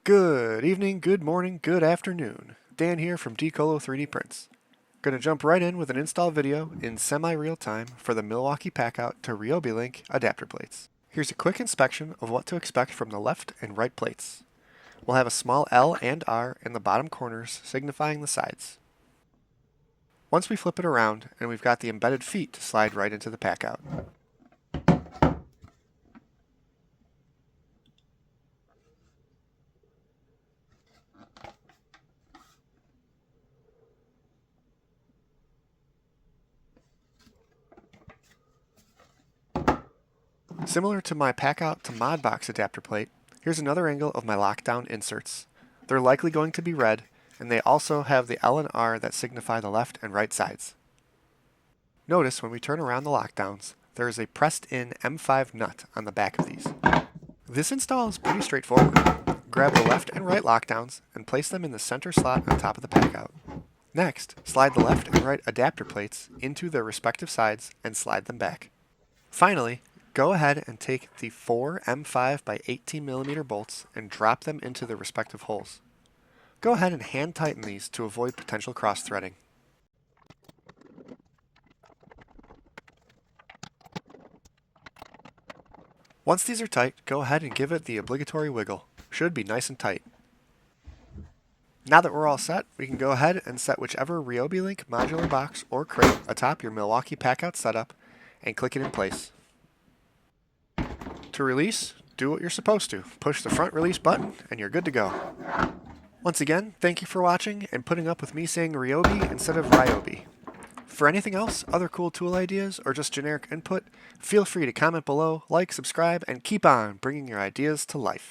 Good evening, good morning, good afternoon. Dan here from Decolo 3D Prints. Gonna jump right in with an install video in semi-real time for the Milwaukee Packout to Ryobi Link adapter plates. Here's a quick inspection of what to expect from the left and right plates. We'll have a small L and R in the bottom corners signifying the sides. Once we flip it around and we've got the embedded feet to slide right into the Packout. Similar to my Packout to Mod Box adapter plate, here's another angle of my lockdown inserts. They're likely going to be red, and they also have the L and R that signify the left and right sides. Notice when we turn around the lockdowns, there is a pressed-in M5 nut on the back of these. This install is pretty straightforward. Grab the left and right lockdowns and place them in the center slot on top of the Packout. Next, slide the left and right adapter plates into their respective sides and slide them back. Finally, go ahead and take the 4 M5 by 18mm bolts and drop them into their respective holes. Go ahead and hand tighten these to avoid potential cross-threading. Once these are tight, go ahead and give it the obligatory wiggle. Should be nice and tight. Now that we're all set, we can go ahead and set whichever Ryobi Link Modular Box or crate atop your Milwaukee Packout setup and click it in place. To release, do what you're supposed to. Push the front release button and you're good to go. Once again, thank you for watching and putting up with me saying Ryobi instead of Ryobi. For anything else, other cool tool ideas, or just generic input, feel free to comment below, like, subscribe, and keep on bringing your ideas to life.